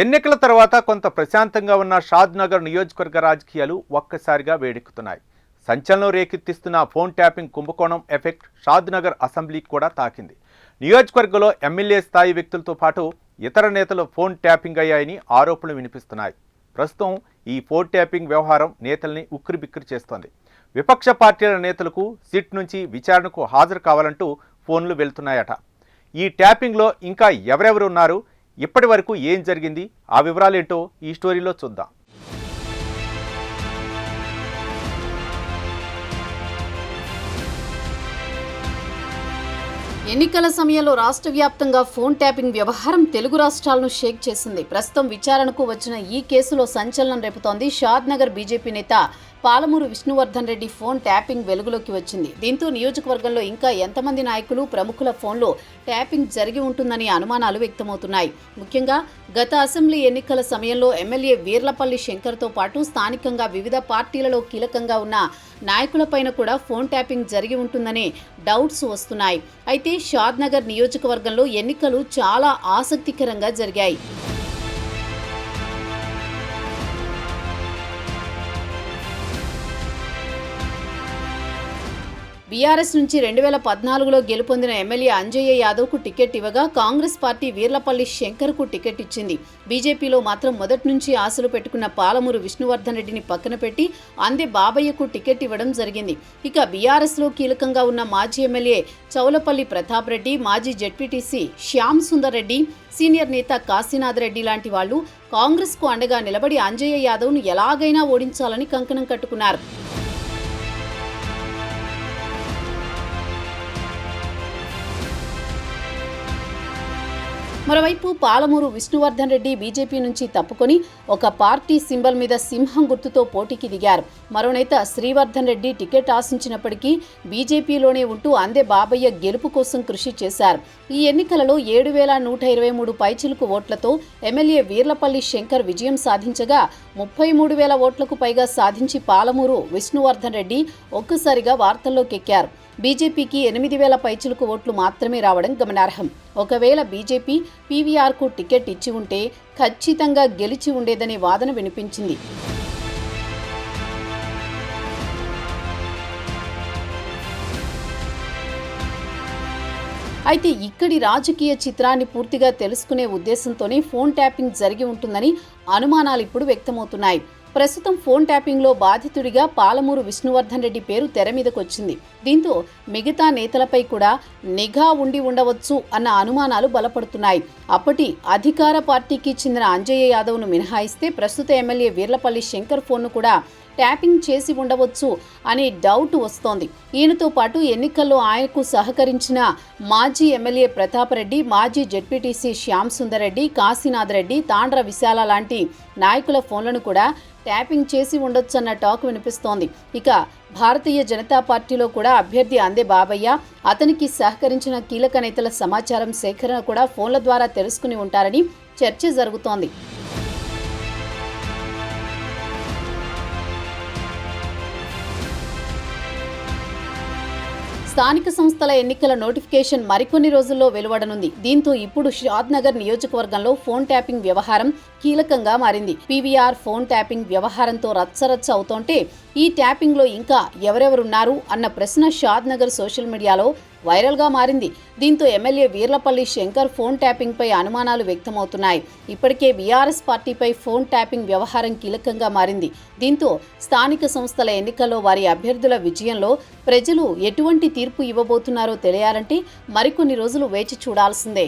ఎన్నికల తర్వాత కొంత ప్రశాంతంగా ఉన్న షాద్నగర్ నియోజకవర్గ రాజకీయాలు ఒక్కసారిగా వేడెక్కుతున్నాయి. సంచలనం రేకెత్తిస్తున్న ఫోన్ ట్యాపింగ్ కుంభకోణం ఎఫెక్ట్ షాద్నగర్ అసెంబ్లీకి కూడా తాకింది. నియోజకవర్గంలో ఎమ్మెల్యే స్థాయి వ్యక్తులతో పాటు ఇతర నేతలు ఫోన్ ట్యాపింగ్ అయ్యాయని ఆరోపణలు వినిపిస్తున్నాయి. ప్రస్తుతం ఈ ఫోన్ ట్యాపింగ్ వ్యవహారం నేతల్ని ఉక్కిరిబిక్కిరి చేస్తోంది. విపక్ష పార్టీల నేతలకు సిట్ నుంచి విచారణకు హాజరు కావాలంటూ ఫోన్లు వెళ్తున్నాయట. ఈ ట్యాపింగ్లో ఇంకా ఎవరెవరు ఉన్నారు, ఇప్పటి వరకు ఏం జరిగింది, ఆ వివరాలేంటో ఈ స్టోరీలో చూద్దాం. ఎన్నికల సమయంలో రాష్ట్ర వ్యాప్తంగా ఫోన్ ట్యాపింగ్ వ్యవహారం తెలుగు రాష్ట్రాలను షేక్ చేసింది. ప్రస్తుతం విచారణకు వచ్చిన ఈ కేసులో సంచలనం రేపుతోంది. షాద్నగర్ బీజేపీ నేత పాలమూరు విష్ణువర్ధన్ రెడ్డి ఫోన్ ట్యాపింగ్ వెలుగులోకి వచ్చింది. దీంతో నియోజకవర్గంలో ఇంకా ఎంతమంది నాయకులు, ప్రముఖుల ఫోన్లో ట్యాపింగ్ జరిగి ఉంటుందని అనుమానాలు వ్యక్తమవుతున్నాయి. ముఖ్యంగా గత అసెంబ్లీ ఎన్నికల సమయంలో ఎమ్మెల్యే వీర్లపల్లి శంకర్తో పాటు స్థానికంగా వివిధ పార్టీలలో కీలకంగా ఉన్న నాయకులపైన కూడా ఫోన్ ట్యాపింగ్ జరిగి ఉంటుందనే డౌట్స్ వస్తున్నాయి. అయితే షాద్నగర్ నియోజకవర్గంలో ఎన్నికలు చాలా ఆసక్తికరంగా జరిగాయి. బీఆర్ఎస్ నుంచి 2014లో గెలుపొందిన ఎమ్మెల్యే అంజయ్య యాదవ్కు టికెట్ ఇవ్వగా కాంగ్రెస్ పార్టీ వీర్లపల్లి శంకర్కు టికెట్ ఇచ్చింది. బీజేపీలో మాత్రం మొదటి నుంచి ఆశలు పెట్టుకున్న పాలమూరు విష్ణువర్ధన్ రెడ్డిని పక్కన పెట్టి అందే బాబయ్యకు టికెట్ ఇవ్వడం జరిగింది. ఇక బీఆర్ఎస్లో కీలకంగా ఉన్న మాజీ ఎమ్మెల్యే చౌలపల్లి ప్రతాప్ రెడ్డి, మాజీ జెడ్పీటీసీ శ్యామ్ సుందర్ రెడ్డి, సీనియర్ నేత కాశీనాథ్ రెడ్డి లాంటి వాళ్లు కాంగ్రెస్కు అండగా నిలబడి అంజయ్య యాదవ్ను ఎలాగైనా ఓడించాలని కంకణం కట్టుకున్నారు. మరోవైపు పాలమూరు విష్ణువర్ధన్ రెడ్డి బీజేపీ నుంచి తప్పుకొని ఒక పార్టీ సింబల్ మీద సింహం గుర్తుతో పోటీకి దిగారు. మరో నేత శ్రీవర్ధన్ రెడ్డి టికెట్ ఆశించినప్పటికీ బీజేపీలోనే ఉంటూ అందే బాబయ్య గెలుపు కోసం కృషి చేశారు. ఈ ఎన్నికలలో 7,123 పైచిలుకు ఓట్లతో ఎమ్మెల్యే వీర్లపల్లి శంకర్ విజయం సాధించగా 33,000 ఓట్లకు పైగా సాధించి పాలమూరు విష్ణువర్ధన్ రెడ్డి ఒక్కసారిగా వార్తల్లోకెక్కారు. బీజేపీకి 8,000 పైచిలుకు ఓట్లు మాత్రమే రావడం గమనార్హం. ఒకవేళ బీజేపీ పీవీఆర్కు టికెట్ ఇచ్చి ఉంటే ఖచ్చితంగా గెలిచి ఉండేదనే వాదన వినిపించింది. అయితే ఇక్కడి రాజకీయ చిత్రాన్ని పూర్తిగా తెలుసుకునే ఉద్దేశంతోనే ఫోన్ ట్యాపింగ్ జరిగి ఉంటుందని అనుమానాలు ఇప్పుడు వ్యక్తమవుతున్నాయి. ప్రస్తుతం ఫోన్ ట్యాపింగ్లో బాధితుడిగా పాలమూరు విష్ణువర్ధన్ రెడ్డి పేరు తెర మీదకొచ్చింది. దీంతో మిగతా నేతలపై కూడా నిఘా ఉండి ఉండవచ్చు అన్న అనుమానాలు బలపడుతున్నాయి. అప్పటి అధికార పార్టీకి చెందిన అంజయ్య యాదవ్ను మినహాయిస్తే ప్రస్తుత ఎమ్మెల్యే వీర్లపల్లి శంకర్ ఫోన్ను కూడా ట్యాపింగ్ చేసి ఉండవచ్చు అనే డౌట్ వస్తోంది. ఈయనతో పాటు ఎన్నికల్లో ఆయనకు సహకరించిన మాజీ ఎమ్మెల్యే ప్రతాప్ రెడ్డి, మాజీ జెడ్పీటీసీ శ్యామ్ సుందర్ రెడ్డి, కాశీనాథ్ రెడ్డి, తాండ్ర విశాల లాంటి నాయకుల ఫోన్లను కూడా ట్యాపింగ్ చేసి ఉండొచ్చన్న టాక్ వినిపిస్తోంది. ఇక భారతీయ జనతా పార్టీలో కూడా అభ్యర్థి అందే బాబయ్య, అతనికి సహకరించిన కీలక నేతల సమాచారం సేకరణ కూడా ఫోన్ల ద్వారా తెలుసుకుని ఉంటారని చర్చ జరుగుతోంది. స్థానిక సంస్థల ఎన్నికల నోటిఫికేషన్ మరికొన్ని రోజుల్లో వెలువడనుంది. దీంతో ఇప్పుడు షాద్నగర్ నియోజకవర్గంలో ఫోన్ ట్యాపింగ్ వ్యవహారం కీలకంగా మారింది. పీవీఆర్ ఫోన్ ట్యాపింగ్ వ్యవహారంతో రచ్చరచ్చ అవుతోంటే ఈ ట్యాపింగ్లో ఇంకా ఎవరెవరున్నారు అన్న ప్రశ్న షాద్నగర్ సోషల్ మీడియాలో వైరల్గా మారింది. దీంతో ఎమ్మెల్యే వీర్లపల్లి శంకర్ ఫోన్ ట్యాపింగ్పై అనుమానాలు వ్యక్తమవుతున్నాయి. ఇప్పటికే బీఆర్ఎస్ పార్టీపై ఫోన్ ట్యాపింగ్ వ్యవహారం కీలకంగా మారింది. దీంతో స్థానిక సంస్థల ఎన్నికల్లో వారి అభ్యర్థుల విజయంలో ప్రజలు ఎటువంటి తీర్పు ఇవ్వబోతున్నారో తెలియాలంటే మరికొన్ని రోజులు వేచి చూడాల్సిందే.